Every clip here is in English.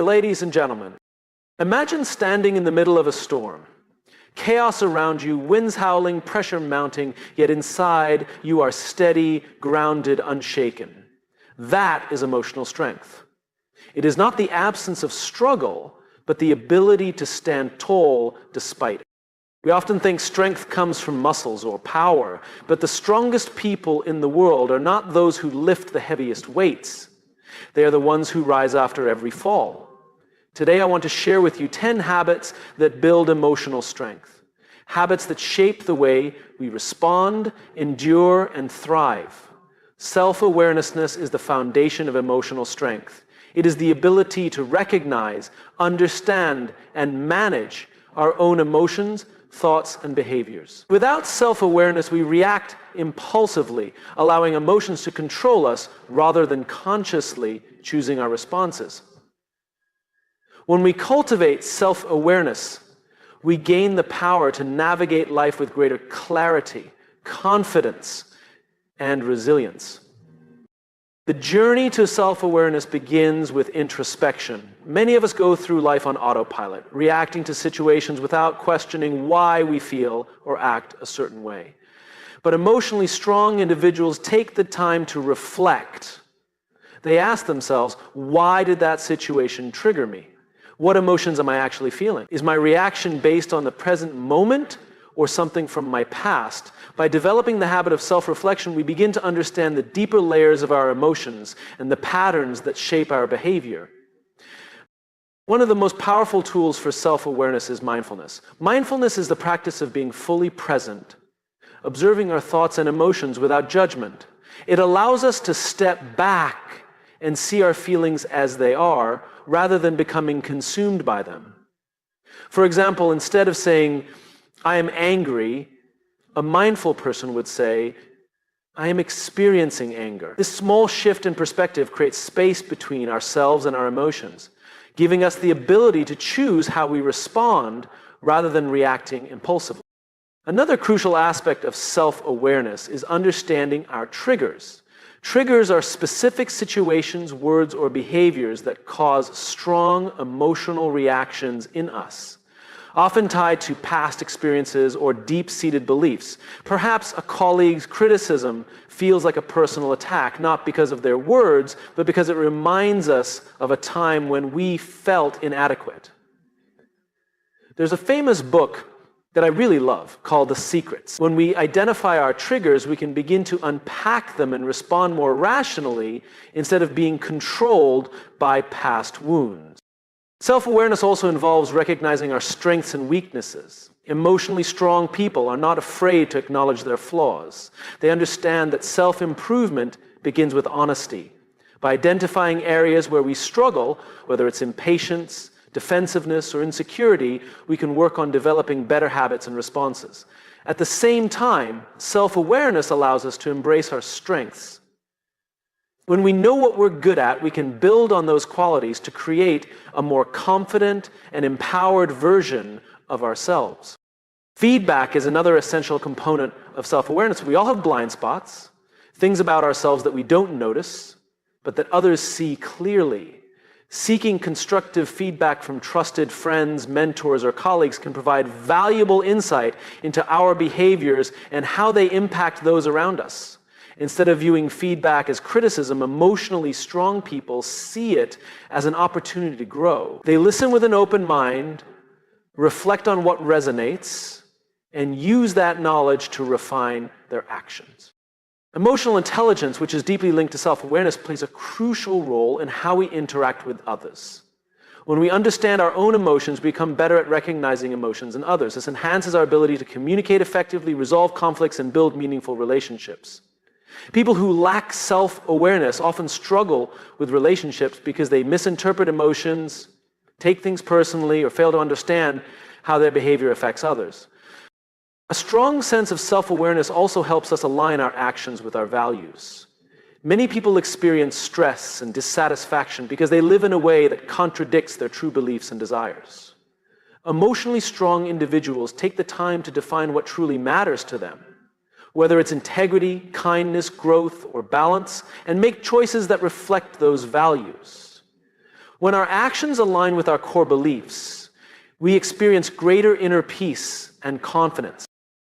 Ladies and gentlemen, imagine standing in the middle of a storm. Chaos around you, winds howling, pressure mounting, yet inside you are steady, grounded, unshaken. That is emotional strength. It is not the absence of struggle, but the ability to stand tall despite it. We often think strength comes from muscles or power, but the strongest people in the world are not those who lift the heaviest weights. They are the ones who rise after every fall. Today I want to share with you 10 habits that build emotional strength. Habits that shape the way we respond, endure, and thrive. Self-awareness is the foundation of emotional strength. It is the ability to recognize, understand, and manage our own emotions, thoughts, and behaviors. Without self-awareness, we react impulsively, allowing emotions to control us rather than consciously choosing our responses. When we cultivate self-awareness, we gain the power to navigate life with greater clarity, confidence, and resilience. The journey to self-awareness begins with introspection. Many of us go through life on autopilot, reacting to situations without questioning why we feel or act a certain way. But emotionally strong individuals take the time to reflect. They ask themselves, why did that situation trigger me? What emotions am I actually feeling? Is my reaction based on the present moment or something from my past? By developing the habit of self-reflection, we begin to understand the deeper layers of our emotions and the patterns that shape our behavior. One of the most powerful tools for self-awareness is mindfulness. Mindfulness is the practice of being fully present, observing our thoughts and emotions without judgment. It allows us to step back and see our feelings as they are, rather than becoming consumed by them. For example, instead of saying, I am angry, a mindful person would say, I am experiencing anger. This small shift in perspective creates space between ourselves and our emotions, giving us the ability to choose how we respond rather than reacting impulsively. Another crucial aspect of self-awareness is understanding our triggers. Triggers are specific situations, words, or behaviors that cause strong emotional reactions in us, often tied to past experiences or deep-seated beliefs. Perhaps a colleague's criticism feels like a personal attack, not because of their words, but because it reminds us of a time when we felt inadequate. There's a famous book that I really love called The Secrets. When we identify our triggers, we can begin to unpack them and respond more rationally instead of being controlled by past wounds. Self-awareness also involves recognizing our strengths and weaknesses. Emotionally strong people are not afraid to acknowledge their flaws. They understand that self-improvement begins with honesty. By identifying areas where we struggle, whether it's impatience, defensiveness, or insecurity, we can work on developing better habits and responses. At the same time, self-awareness allows us to embrace our strengths. When we know what we're good at, we can build on those qualities to create a more confident and empowered version of ourselves. Feedback is another essential component of self-awareness. We all have blind spots, things about ourselves that we don't notice, but that others see clearly. Seeking constructive feedback from trusted friends, mentors, or colleagues can provide valuable insight into our behaviors and how they impact those around us. Instead of viewing feedback as criticism, emotionally strong people see it as an opportunity to grow. They listen with an open mind, reflect on what resonates, and use that knowledge to refine their actions. Emotional intelligence, which is deeply linked to self-awareness, plays a crucial role in how we interact with others. When we understand our own emotions, we become better at recognizing emotions in others. This enhances our ability to communicate effectively, resolve conflicts, and build meaningful relationships. People who lack self-awareness often struggle with relationships because they misinterpret emotions, take things personally, or fail to understand how their behavior affects others. A strong sense of self-awareness also helps us align our actions with our values. Many people experience stress and dissatisfaction because they live in a way that contradicts their true beliefs and desires. Emotionally strong individuals take the time to define what truly matters to them, whether it's integrity, kindness, growth, or balance, and make choices that reflect those values. When our actions align with our core beliefs, we experience greater inner peace and confidence.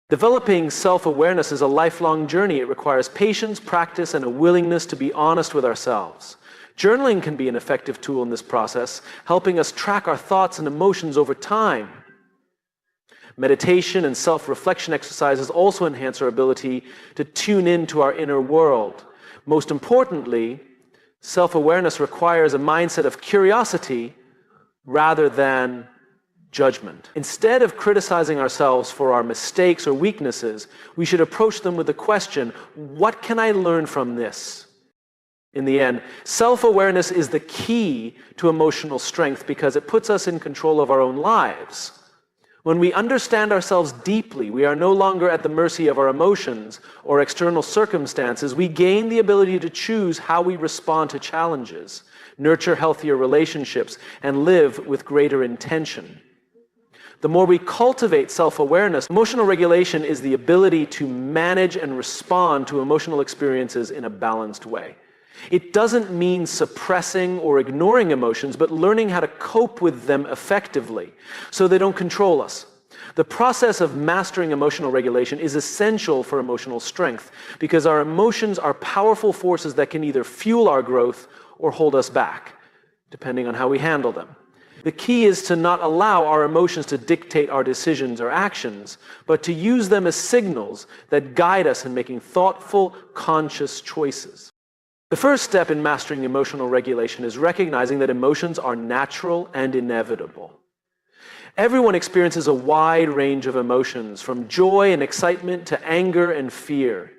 Developing self-awareness is a lifelong journey. It requires patience, practice, and a willingness to be honest with ourselves. Journaling can be an effective tool in this process, helping us track our thoughts and emotions over time. Meditation and self-reflection exercises also enhance our ability to tune into our inner world. Most importantly, self-awareness requires a mindset of curiosity rather than judgment. Instead of criticizing ourselves for our mistakes or weaknesses, we should approach them with the question, what can I learn from this? In the end, self-awareness is the key to emotional strength because it puts us in control of our own lives. When we understand ourselves deeply, we are no longer at the mercy of our emotions or external circumstances. We gain the ability to choose how we respond to challenges, nurture healthier relationships, and live with greater intention. The more we cultivate self-awareness, emotional regulation is the ability to manage and respond to emotional experiences in a balanced way. It doesn't mean suppressing or ignoring emotions, but learning how to cope with them effectively so they don't control us. The process of mastering emotional regulation is essential for emotional strength because our emotions are powerful forces that can either fuel our growth or hold us back, depending on how we handle them. The key is to not allow our emotions to dictate our decisions or actions, but to use them as signals that guide us in making thoughtful, conscious choices. The first step in mastering emotional regulation is recognizing that emotions are natural and inevitable. Everyone experiences a wide range of emotions, from joy and excitement to anger and fear.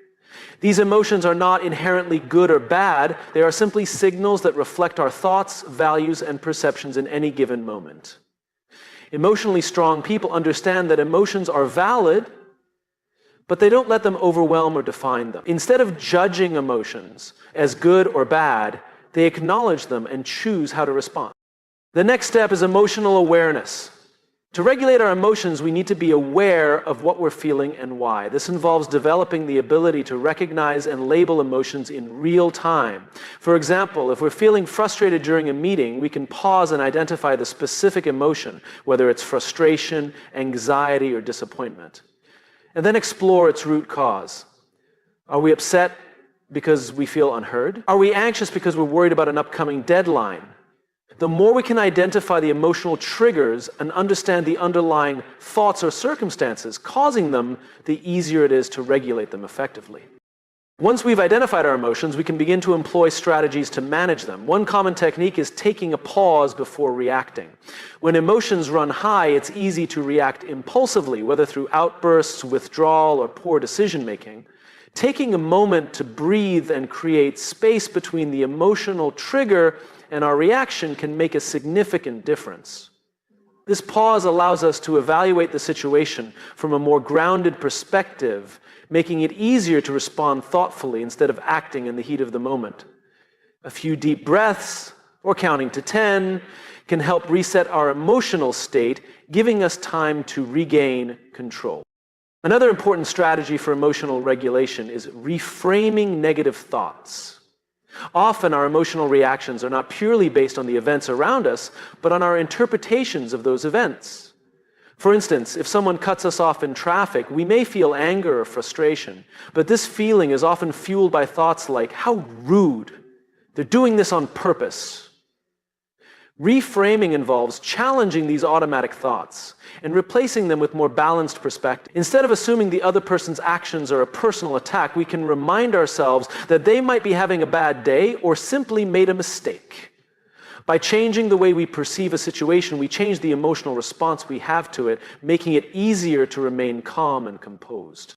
These emotions are not inherently good or bad. They are simply signals that reflect our thoughts, values, and perceptions in any given moment. Emotionally strong people understand that emotions are valid, but they don't let them overwhelm or define them. Instead of judging emotions as good or bad, they acknowledge them and choose how to respond. The next step is emotional awareness. To regulate our emotions, we need to be aware of what we're feeling and why. This involves developing the ability to recognize and label emotions in real time. For example, if we're feeling frustrated during a meeting, we can pause and identify the specific emotion, whether it's frustration, anxiety, or disappointment, and then explore its root cause. Are we upset because we feel unheard? Are we anxious because we're worried about an upcoming deadline? The more we can identify the emotional triggers and understand the underlying thoughts or circumstances causing them, the easier it is to regulate them effectively. Once we've identified our emotions, we can begin to employ strategies to manage them. One common technique is taking a pause before reacting. When emotions run high, it's easy to react impulsively, whether through outbursts, withdrawal, or poor decision-making. Taking a moment to breathe and create space between the emotional trigger and our reaction can make a significant difference. This pause allows us to evaluate the situation from a more grounded perspective, making it easier to respond thoughtfully instead of acting in the heat of the moment. A few deep breaths or counting to 10 can help reset our emotional state, giving us time to regain control. Another important strategy for emotional regulation is reframing negative thoughts. Often our emotional reactions are not purely based on the events around us, but on our interpretations of those events. For instance, if someone cuts us off in traffic, we may feel anger or frustration, but this feeling is often fueled by thoughts like, "How rude! They're doing this on purpose." Reframing involves challenging these automatic thoughts and replacing them with more balanced perspective. Instead of assuming the other person's actions are a personal attack, we can remind ourselves that they might be having a bad day or simply made a mistake. By changing the way we perceive a situation, we change the emotional response we have to it, making it easier to remain calm and composed.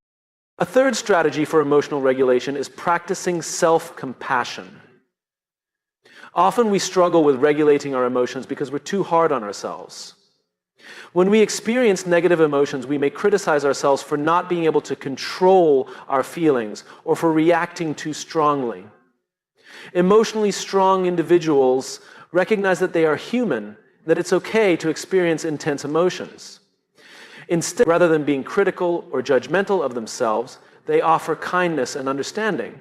A third strategy for emotional regulation is practicing self-compassion. Often we struggle with regulating our emotions because we're too hard on ourselves. When we experience negative emotions, we may criticize ourselves for not being able to control our feelings or for reacting too strongly. Emotionally strong individuals recognize that they are human, that it's okay to experience intense emotions. Instead, rather than being critical or judgmental of themselves, they offer kindness and understanding.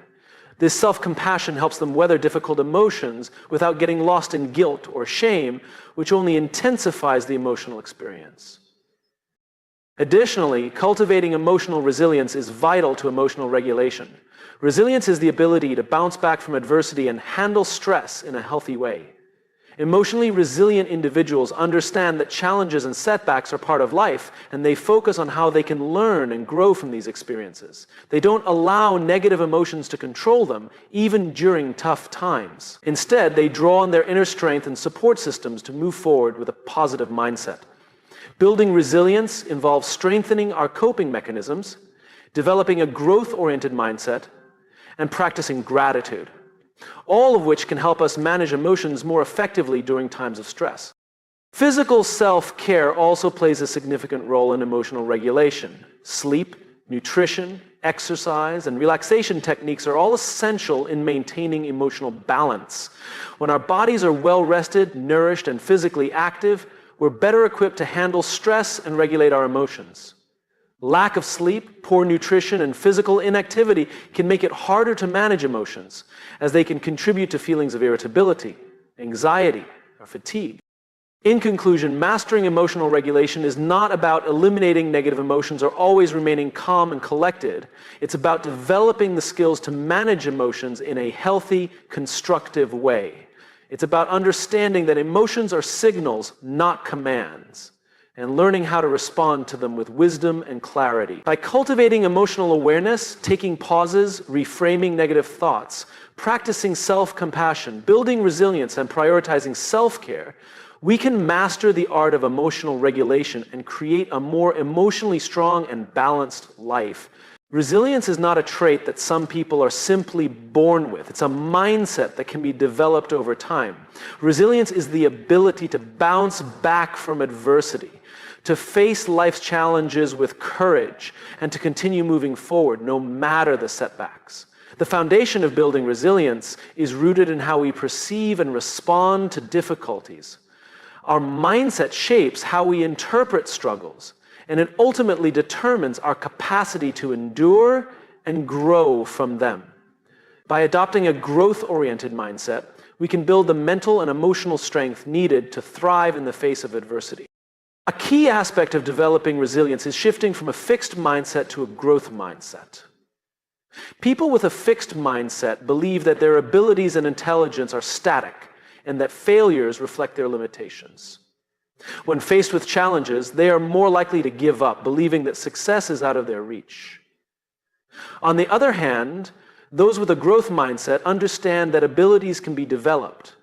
This self-compassion helps them weather difficult emotions without getting lost in guilt or shame, which only intensifies the emotional experience. Additionally, cultivating emotional resilience is vital to emotional regulation. Resilience is the ability to bounce back from adversity and handle stress in a healthy way. Emotionally resilient individuals understand that challenges and setbacks are part of life, and they focus on how they can learn and grow from these experiences. They don't allow negative emotions to control them, even during tough times. Instead, they draw on their inner strength and support systems to move forward with a positive mindset. Building resilience involves strengthening our coping mechanisms, developing a growth-oriented mindset, and practicing gratitude, all of which can help us manage emotions more effectively during times of stress. Physical self-care also plays a significant role in emotional regulation. Sleep, nutrition, exercise, and relaxation techniques are all essential in maintaining emotional balance. When our bodies are well-rested, nourished, and physically active, we're better equipped to handle stress and regulate our emotions. Lack of sleep, poor nutrition, and physical inactivity can make it harder to manage emotions, as they can contribute to feelings of irritability, anxiety, or fatigue. In conclusion, mastering emotional regulation is not about eliminating negative emotions or always remaining calm and collected. It's about developing the skills to manage emotions in a healthy, constructive way. It's about understanding that emotions are signals, not commands, and learning how to respond to them with wisdom and clarity. By cultivating emotional awareness, taking pauses, reframing negative thoughts, practicing self-compassion, building resilience, and prioritizing self-care, we can master the art of emotional regulation and create a more emotionally strong and balanced life. Resilience is not a trait that some people are simply born with. It's a mindset that can be developed over time. Resilience is the ability to bounce back from adversity, to face life's challenges with courage, and to continue moving forward no matter the setbacks. The foundation of building resilience is rooted in how we perceive and respond to difficulties. Our mindset shapes how we interpret struggles, and it ultimately determines our capacity to endure and grow from them. By adopting a growth-oriented mindset, we can build the mental and emotional strength needed to thrive in the face of adversity. A key aspect of developing resilience is shifting from a fixed mindset to a growth mindset. People with a fixed mindset believe that their abilities and intelligence are static and that failures reflect their limitations. When faced with challenges, they are more likely to give up, believing that success is out of their reach. On the other hand, those with a growth mindset understand that abilities can be developed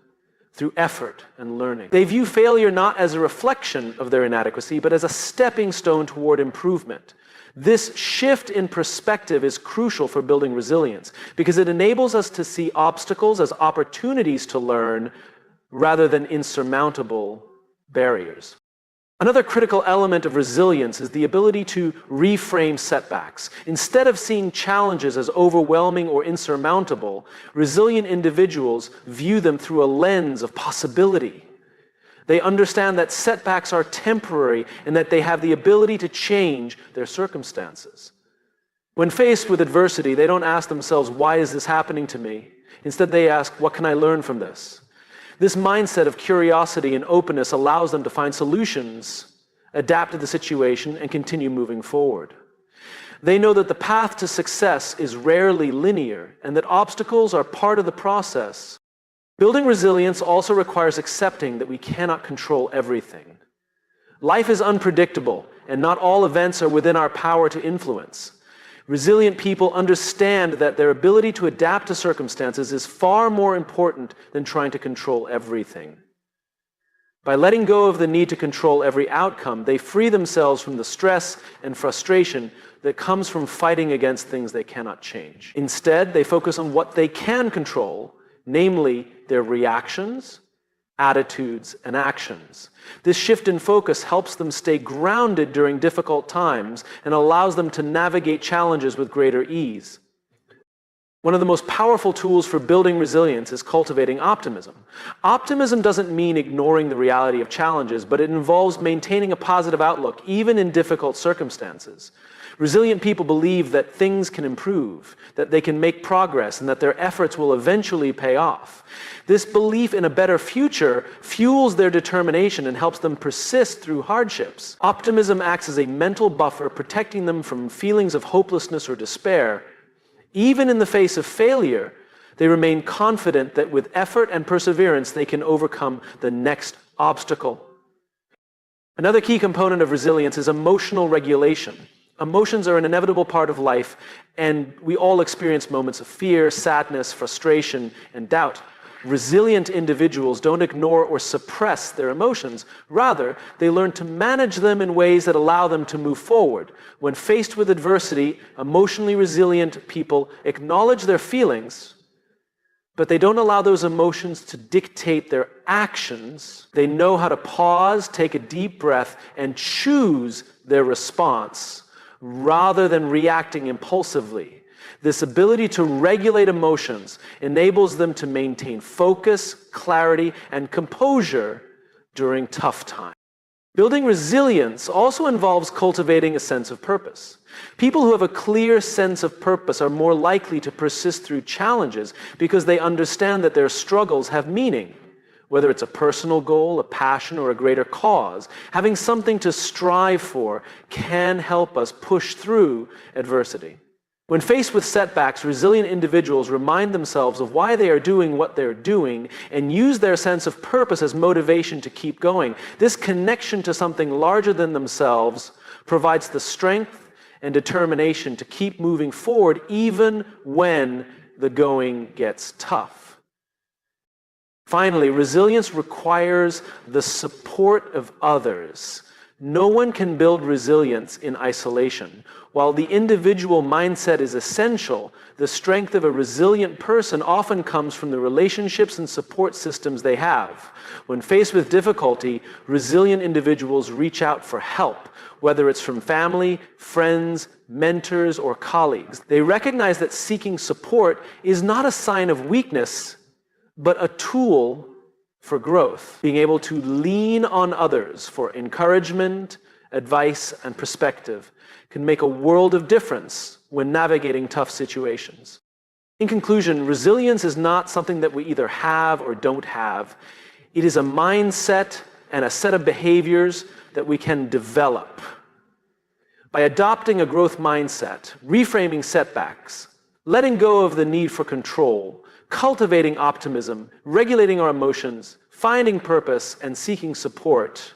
through effort and learning. They view failure not as a reflection of their inadequacy, but as a stepping stone toward improvement. This shift in perspective is crucial for building resilience because it enables us to see obstacles as opportunities to learn rather than insurmountable barriers. Another critical element of resilience is the ability to reframe setbacks. Instead of seeing challenges as overwhelming or insurmountable, resilient individuals view them through a lens of possibility. They understand that setbacks are temporary and that they have the ability to change their circumstances. When faced with adversity, they don't ask themselves, why is this happening to me? Instead, they ask, what can I learn from this? This mindset of curiosity and openness allows them to find solutions, adapt to the situation, and continue moving forward. They know that the path to success is rarely linear and that obstacles are part of the process. Building resilience also requires accepting that we cannot control everything. Life is unpredictable, and not all events are within our power to influence. Resilient people understand that their ability to adapt to circumstances is far more important than trying to control everything. By letting go of the need to control every outcome, they free themselves from the stress and frustration that comes from fighting against things they cannot change. Instead, they focus on what they can control, namely their reactions, attitudes, and actions. This shift in focus helps them stay grounded during difficult times and allows them to navigate challenges with greater ease. One of the most powerful tools for building resilience is cultivating optimism. Optimism doesn't mean ignoring the reality of challenges, but it involves maintaining a positive outlook, even in difficult circumstances. Resilient people believe that things can improve, that they can make progress, and that their efforts will eventually pay off. This belief in a better future fuels their determination and helps them persist through hardships. Optimism acts as a mental buffer, protecting them from feelings of hopelessness or despair. Even in the face of failure, they remain confident that with effort and perseverance, they can overcome the next obstacle. Another key component of resilience is emotional regulation. Emotions are an inevitable part of life, and we all experience moments of fear, sadness, frustration, and doubt. Resilient individuals don't ignore or suppress their emotions. Rather, they learn to manage them in ways that allow them to move forward. When faced with adversity, emotionally resilient people acknowledge their feelings, but they don't allow those emotions to dictate their actions. They know how to pause, take a deep breath, and choose their response rather than reacting impulsively. This ability to regulate emotions enables them to maintain focus, clarity, and composure during tough times. Building resilience also involves cultivating a sense of purpose. People who have a clear sense of purpose are more likely to persist through challenges because they understand that their struggles have meaning. Whether it's a personal goal, a passion, or a greater cause, having something to strive for can help us push through adversity. When faced with setbacks, resilient individuals remind themselves of why they are doing what they're doing and use their sense of purpose as motivation to keep going. This connection to something larger than themselves provides the strength and determination to keep moving forward even when the going gets tough. Finally, resilience requires the support of others. No one can build resilience in isolation. While the individual mindset is essential, the strength of a resilient person often comes from the relationships and support systems they have. When faced with difficulty, resilient individuals reach out for help, whether it's from family, friends, mentors, or colleagues. They recognize that seeking support is not a sign of weakness, but a tool for growth. Being able to lean on others for encouragement, advice, and perspective can make a world of difference when navigating tough situations. In conclusion, resilience is not something that we either have or don't have. It is a mindset and a set of behaviors that we can develop. By adopting a growth mindset, reframing setbacks, letting go of the need for control, cultivating optimism, regulating our emotions, finding purpose, and seeking support,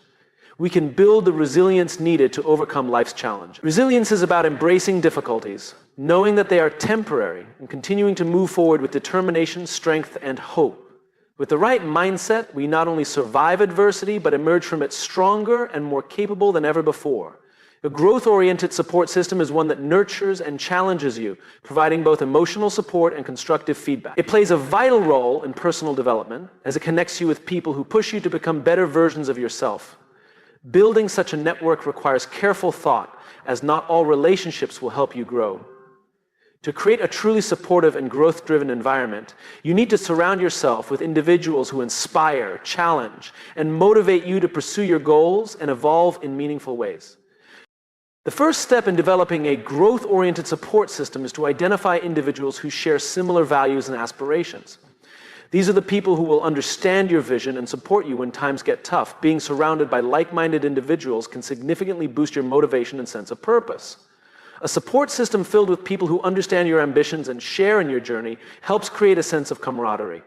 we can build the resilience needed to overcome life's challenge. Resilience is about embracing difficulties, knowing that they are temporary, and continuing to move forward with determination, strength, and hope. With the right mindset, we not only survive adversity, but emerge from it stronger and more capable than ever before. A growth-oriented support system is one that nurtures and challenges you, providing both emotional support and constructive feedback. It plays a vital role in personal development as it connects you with people who push you to become better versions of yourself. Building such a network requires careful thought, as not all relationships will help you grow. To create a truly supportive and growth-driven environment, you need to surround yourself with individuals who inspire, challenge, and motivate you to pursue your goals and evolve in meaningful ways. The first step in developing a growth-oriented support system is to identify individuals who share similar values and aspirations. These are the people who will understand your vision and support you when times get tough. Being surrounded by like-minded individuals can significantly boost your motivation and sense of purpose. A support system filled with people who understand your ambitions and share in your journey helps create a sense of camaraderie.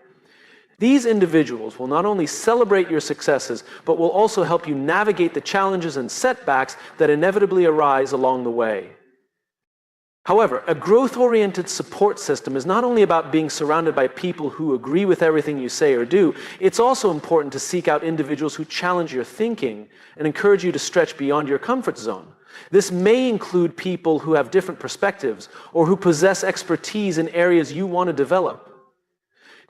These individuals will not only celebrate your successes, but will also help you navigate the challenges and setbacks that inevitably arise along the way. However, a growth-oriented support system is not only about being surrounded by people who agree with everything you say or do, it's also important to seek out individuals who challenge your thinking and encourage you to stretch beyond your comfort zone. This may include people who have different perspectives or who possess expertise in areas you want to develop.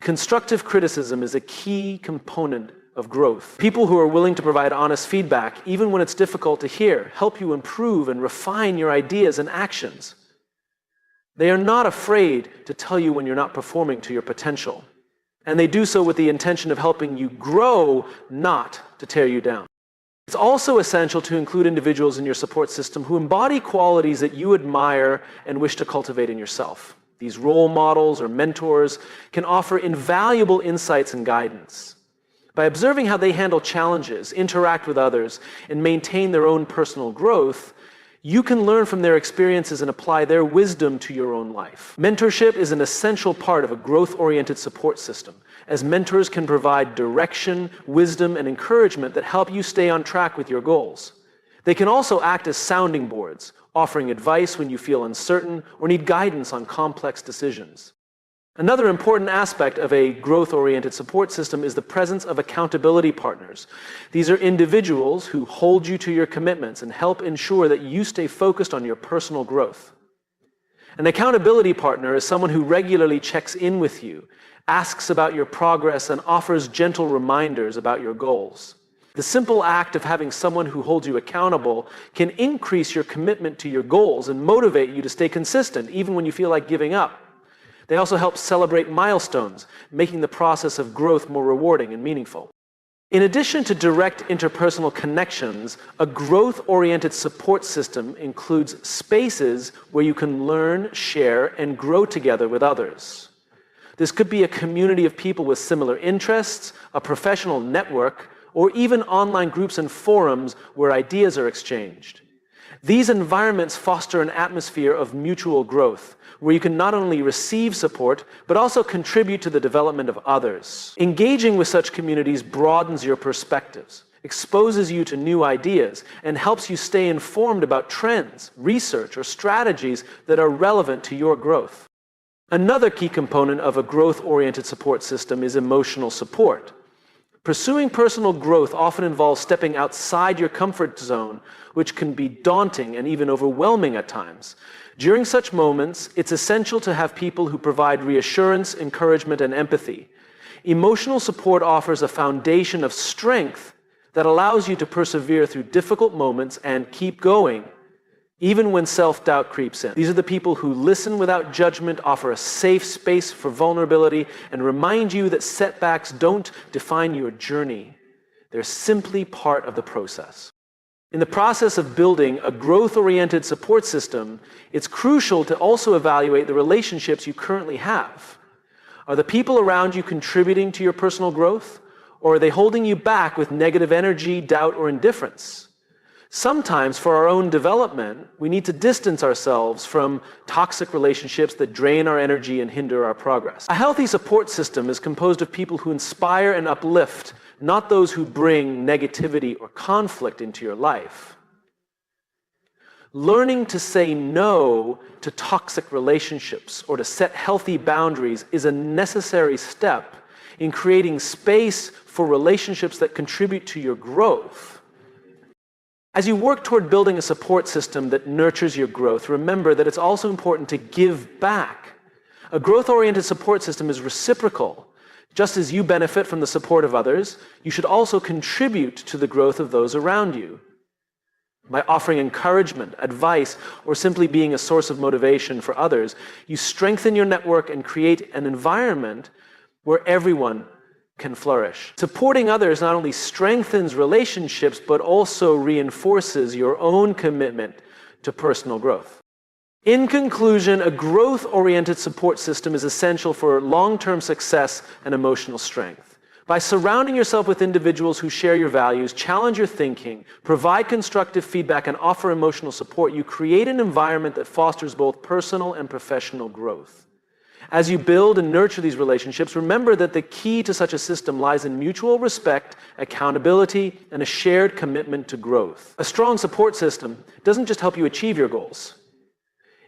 Constructive criticism is a key component of growth. People who are willing to provide honest feedback, even when it's difficult to hear, help you improve and refine your ideas and actions. They are not afraid to tell you when you're not performing to your potential. And they do so with the intention of helping you grow, not to tear you down. It's also essential to include individuals in your support system who embody qualities that you admire and wish to cultivate in yourself. These role models or mentors can offer invaluable insights and guidance. By observing how they handle challenges, interact with others, and maintain their own personal growth, you can learn from their experiences and apply their wisdom to your own life. Mentorship is an essential part of a growth-oriented support system, as mentors can provide direction, wisdom, and encouragement that help you stay on track with your goals. They can also act as sounding boards, offering advice when you feel uncertain or need guidance on complex decisions. Another important aspect of a growth-oriented support system is the presence of accountability partners. These are individuals who hold you to your commitments and help ensure that you stay focused on your personal growth. An accountability partner is someone who regularly checks in with you, asks about your progress, and offers gentle reminders about your goals. The simple act of having someone who holds you accountable can increase your commitment to your goals and motivate you to stay consistent, even when you feel like giving up. They also help celebrate milestones, making the process of growth more rewarding and meaningful. In addition to direct interpersonal connections, a growth-oriented support system includes spaces where you can learn, share, and grow together with others. This could be a community of people with similar interests, a professional network, or even online groups and forums where ideas are exchanged. These environments foster an atmosphere of mutual growth, where you can not only receive support, but also contribute to the development of others. Engaging with such communities broadens your perspectives, exposes you to new ideas, and helps you stay informed about trends, research, or strategies that are relevant to your growth. Another key component of a growth-oriented support system is emotional support. Pursuing personal growth often involves stepping outside your comfort zone, which can be daunting and even overwhelming at times. During such moments, it's essential to have people who provide reassurance, encouragement, and empathy. Emotional support offers a foundation of strength that allows you to persevere through difficult moments and keep going, even when self-doubt creeps in. These are the people who listen without judgment, offer a safe space for vulnerability, and remind you that setbacks don't define your journey. They're simply part of the process. In the process of building a growth-oriented support system, it's crucial to also evaluate the relationships you currently have. Are the people around you contributing to your personal growth, or are they holding you back with negative energy, doubt, or indifference? Sometimes, for our own development, we need to distance ourselves from toxic relationships that drain our energy and hinder our progress. A healthy support system is composed of people who inspire and uplift, not those who bring negativity or conflict into your life. Learning to say no to toxic relationships or to set healthy boundaries is a necessary step in creating space for relationships that contribute to your growth. As you work toward building a support system that nurtures your growth, remember that it's also important to give back. A growth-oriented support system is reciprocal. Just as you benefit from the support of others, you should also contribute to the growth of those around you. By offering encouragement, advice, or simply being a source of motivation for others, you strengthen your network and create an environment where everyone can flourish. Supporting others not only strengthens relationships, but also reinforces your own commitment to personal growth. In conclusion, a growth-oriented support system is essential for long-term success and emotional strength. By surrounding yourself with individuals who share your values, challenge your thinking, provide constructive feedback, and offer emotional support, you create an environment that fosters both personal and professional growth. As you build and nurture these relationships, remember that the key to such a system lies in mutual respect, accountability, and a shared commitment to growth. A strong support system doesn't just help you achieve your goals.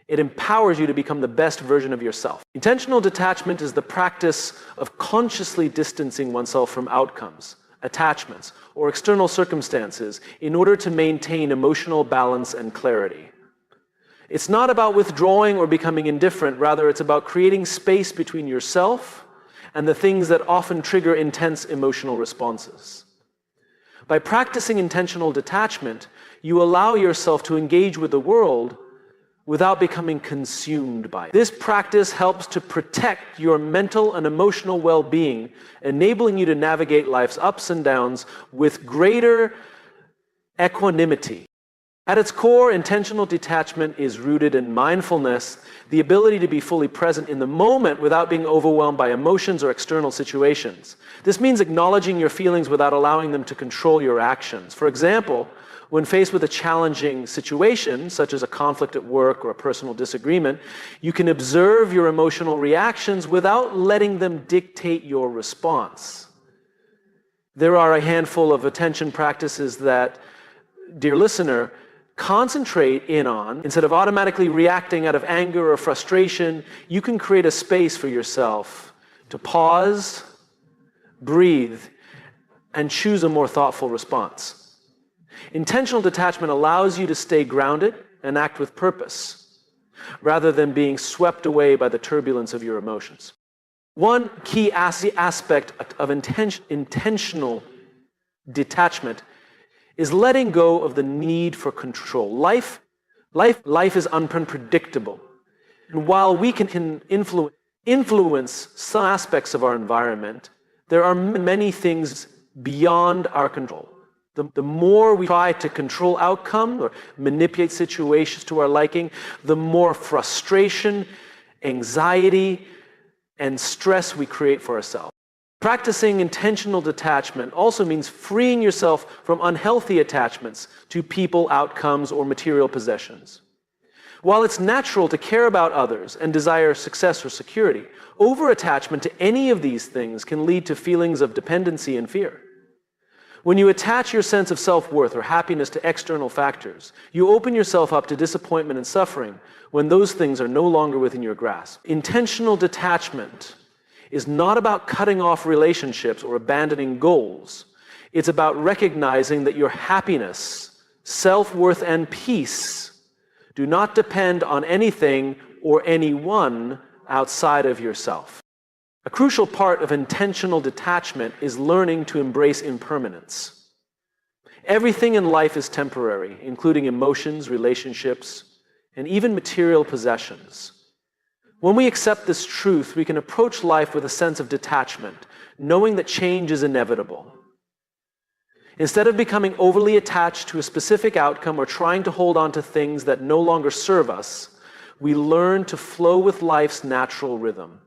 It empowers you to become the best version of yourself. Intentional detachment is the practice of consciously distancing oneself from outcomes, attachments, or external circumstances in order to maintain emotional balance and clarity. It's not about withdrawing or becoming indifferent, rather it's about creating space between yourself and the things that often trigger intense emotional responses. By practicing intentional detachment, you allow yourself to engage with the world without becoming consumed by it. This practice helps to protect your mental and emotional well-being, enabling you to navigate life's ups and downs with greater equanimity. At its core, intentional detachment is rooted in mindfulness, the ability to be fully present in the moment without being overwhelmed by emotions or external situations. This means acknowledging your feelings without allowing them to control your actions. For example, when faced with a challenging situation, such as a conflict at work or a personal disagreement, you can observe your emotional reactions without letting them dictate your response. There are a handful of attention practices that, dear listener, concentrate in on. Instead of automatically reacting out of anger or frustration, you can create a space for yourself to pause, breathe, and choose a more thoughtful response. Intentional detachment allows you to stay grounded and act with purpose, rather than being swept away by the turbulence of your emotions. One key aspect of intentional detachment is letting go of the need for control. Life is unpredictable. And while we can influence some aspects of our environment, there are many things beyond our control. The more we try to control outcomes or manipulate situations to our liking, the more frustration, anxiety, and stress we create for ourselves. Practicing intentional detachment also means freeing yourself from unhealthy attachments to people, outcomes, or material possessions. While it's natural to care about others and desire success or security, over-attachment to any of these things can lead to feelings of dependency and fear. When you attach your sense of self-worth or happiness to external factors, you open yourself up to disappointment and suffering when those things are no longer within your grasp. Intentional detachment is not about cutting off relationships or abandoning goals. It's about recognizing that your happiness, self-worth, and peace do not depend on anything or anyone outside of yourself. A crucial part of intentional detachment is learning to embrace impermanence. Everything in life is temporary, including emotions, relationships, and even material possessions. When we accept this truth, we can approach life with a sense of detachment, knowing that change is inevitable. Instead of becoming overly attached to a specific outcome or trying to hold on to things that no longer serve us, we learn to flow with life's natural rhythm.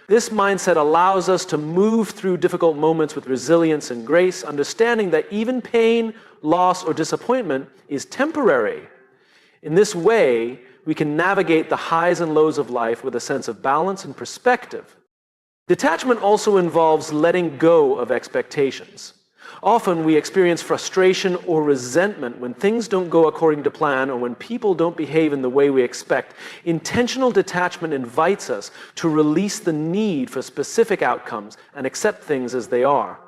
This mindset allows us to move through difficult moments with resilience and grace, understanding that even pain, loss, or disappointment is temporary. In this way, we can navigate the highs and lows of life with a sense of balance and perspective. Detachment also involves letting go of expectations. Often we experience frustration or resentment when things don't go according to plan or when people don't behave in the way we expect. Intentional detachment invites us to release the need for specific outcomes and accept things as they are.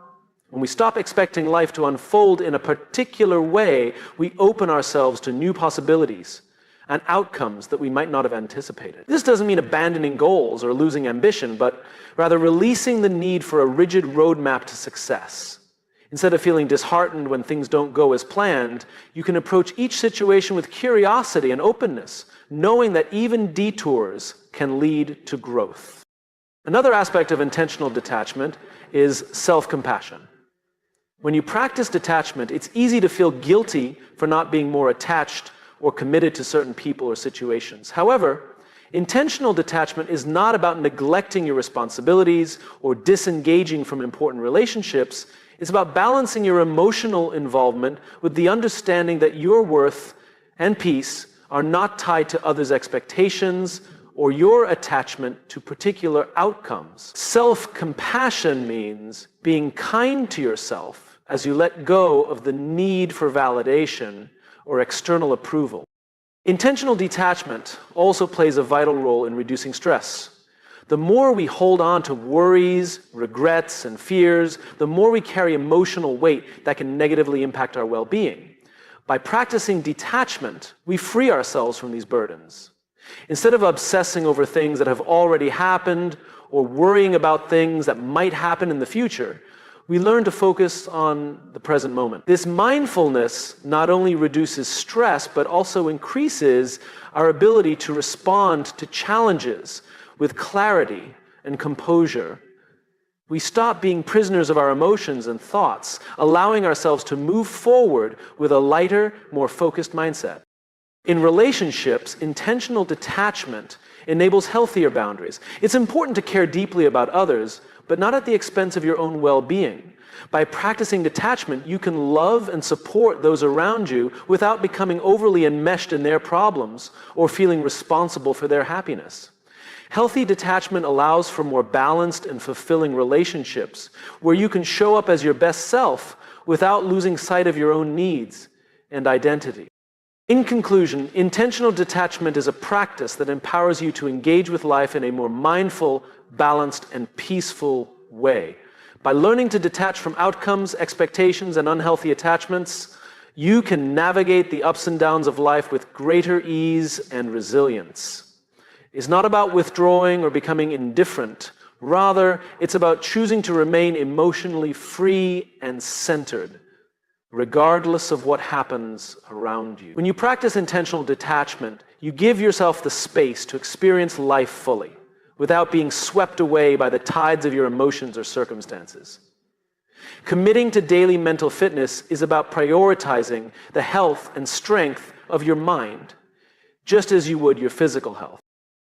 When we stop expecting life to unfold in a particular way, we open ourselves to new possibilities and outcomes that we might not have anticipated. This doesn't mean abandoning goals or losing ambition, but rather releasing the need for a rigid roadmap to success. Instead of feeling disheartened when things don't go as planned, you can approach each situation with curiosity and openness, knowing that even detours can lead to growth. Another aspect of intentional detachment is self-compassion. When you practice detachment, it's easy to feel guilty for not being more attached or committed to certain people or situations. However, intentional detachment is not about neglecting your responsibilities or disengaging from important relationships. It's about balancing your emotional involvement with the understanding that your worth and peace are not tied to others' expectations or your attachment to particular outcomes. Self-compassion means being kind to yourself as you let go of the need for validation or external approval. Intentional detachment also plays a vital role in reducing stress. The more we hold on to worries, regrets, and fears, the more we carry emotional weight that can negatively impact our well-being. By practicing detachment, we free ourselves from these burdens. Instead of obsessing over things that have already happened or worrying about things that might happen in the future, We learn to focus on the present moment. This mindfulness not only reduces stress, but also increases our ability to respond to challenges with clarity and composure. We stop being prisoners of our emotions and thoughts, allowing ourselves to move forward with a lighter, more focused mindset. In relationships, intentional detachment enables healthier boundaries. It's important to care deeply about others, but not at the expense of your own well-being. By practicing detachment, you can love and support those around you without becoming overly enmeshed in their problems or feeling responsible for their happiness. Healthy detachment allows for more balanced and fulfilling relationships where you can show up as your best self without losing sight of your own needs and identity. In conclusion, intentional detachment is a practice that empowers you to engage with life in a more mindful, balanced, and peaceful way. By learning to detach from outcomes, expectations, and unhealthy attachments, you can navigate the ups and downs of life with greater ease and resilience. It's not about withdrawing or becoming indifferent. Rather, it's about choosing to remain emotionally free and centered, regardless of what happens around you. When you practice intentional detachment, you give yourself the space to experience life fully, without being swept away by the tides of your emotions or circumstances. Committing to daily mental fitness is about prioritizing the health and strength of your mind, just as you would your physical health.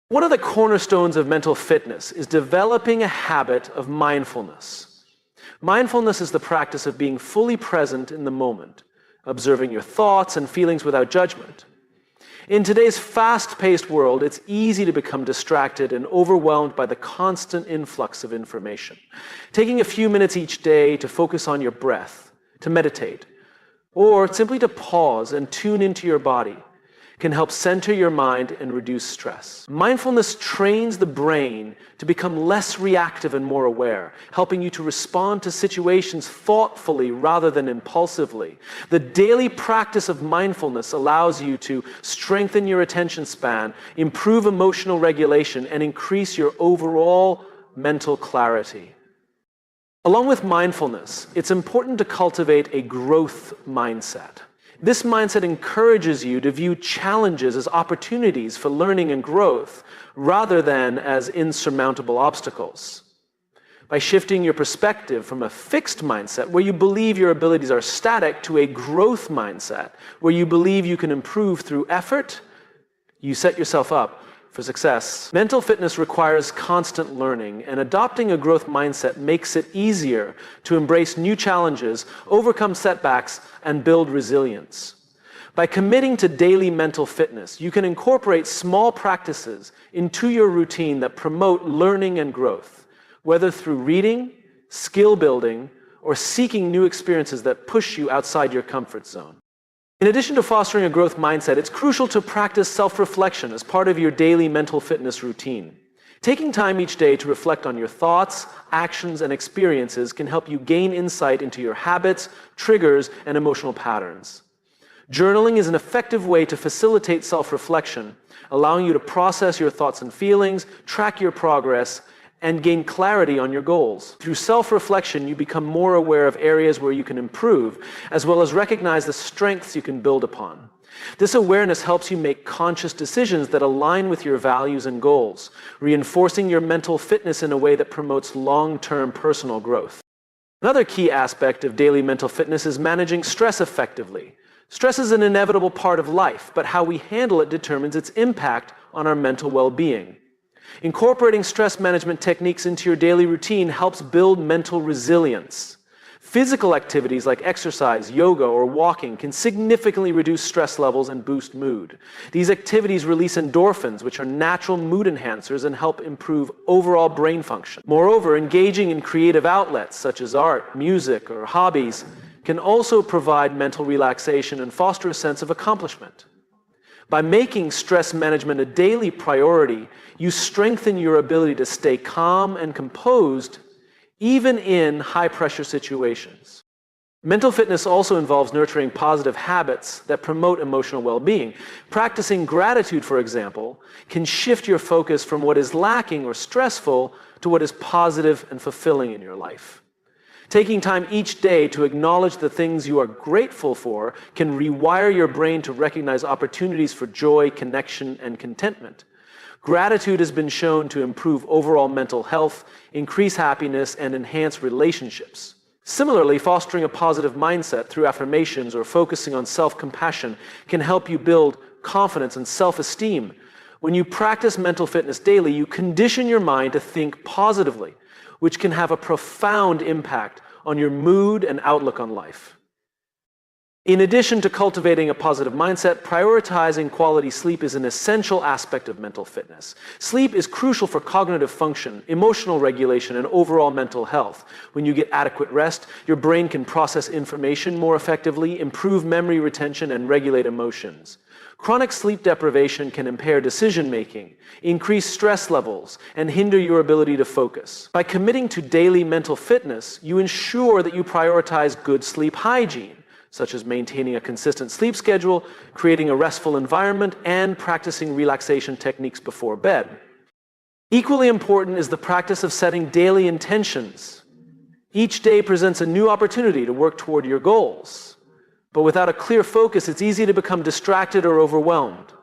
One of the cornerstones of mental fitness is developing a habit of mindfulness. Mindfulness is the practice of being fully present in the moment, observing your thoughts and feelings without judgment. In today's fast-paced world, it's easy to become distracted and overwhelmed by the constant influx of information. Taking a few minutes each day to focus on your breath, to meditate, or simply to pause and tune into your body can help center your mind and reduce stress. Mindfulness trains the brain to become less reactive and more aware, helping you to respond to situations thoughtfully rather than impulsively. The daily practice of mindfulness allows you to strengthen your attention span, improve emotional regulation, and increase your overall mental clarity. Along with mindfulness, it's important to cultivate a growth mindset. This mindset encourages you to view challenges as opportunities for learning and growth, rather than as insurmountable obstacles. By shifting your perspective from a fixed mindset, where you believe your abilities are static, to a growth mindset, where you believe you can improve through effort, you set yourself up for success. Mental fitness requires constant learning, and adopting a growth mindset makes it easier to embrace new challenges, overcome setbacks, and build resilience. By committing to daily mental fitness, you can incorporate small practices into your routine that promote learning and growth, whether through reading, skill building, or seeking new experiences that push you outside your comfort zone. In addition to fostering a growth mindset, it's crucial to practice self-reflection as part of your daily mental fitness routine. Taking time each day to reflect on your thoughts, actions, and experiences can help you gain insight into your habits, triggers, and emotional patterns. Journaling is an effective way to facilitate self-reflection, allowing you to process your thoughts and feelings, track your progress, and gain clarity on your goals. Through self-reflection, you become more aware of areas where you can improve, as well as recognize the strengths you can build upon. This awareness helps you make conscious decisions that align with your values and goals, reinforcing your mental fitness in a way that promotes long-term personal growth. Another key aspect of daily mental fitness is managing stress effectively. Stress is an inevitable part of life, but how we handle it determines its impact on our mental well-being. Incorporating stress management techniques into your daily routine helps build mental resilience. Physical activities like exercise, yoga, or walking can significantly reduce stress levels and boost mood. These activities release endorphins, which are natural mood enhancers and help improve overall brain function. Moreover, engaging in creative outlets such as art, music, or hobbies can also provide mental relaxation and foster a sense of accomplishment. By making stress management a daily priority, you strengthen your ability to stay calm and composed even in high-pressure situations. Mental fitness also involves nurturing positive habits that promote emotional well-being. Practicing gratitude, for example, can shift your focus from what is lacking or stressful to what is positive and fulfilling in your life. Taking time each day to acknowledge the things you are grateful for can rewire your brain to recognize opportunities for joy, connection, and contentment. Gratitude has been shown to improve overall mental health, increase happiness, and enhance relationships. Similarly, fostering a positive mindset through affirmations or focusing on self-compassion can help you build confidence and self-esteem. When you practice mental fitness daily, you condition your mind to think positively, which can have a profound impact on your mood and outlook on life. In addition to cultivating a positive mindset, prioritizing quality sleep is an essential aspect of mental fitness. Sleep is crucial for cognitive function, emotional regulation, and overall mental health. When you get adequate rest, your brain can process information more effectively, improve memory retention, and regulate emotions. Chronic sleep deprivation can impair decision-making, increase stress levels, and hinder your ability to focus. By committing to daily mental fitness, you ensure that you prioritize good sleep hygiene, such as maintaining a consistent sleep schedule, creating a restful environment, and practicing relaxation techniques before bed. Equally important is the practice of setting daily intentions. Each day presents a new opportunity to work toward your goals. But without a clear focus, it's easy to become distracted or overwhelmed.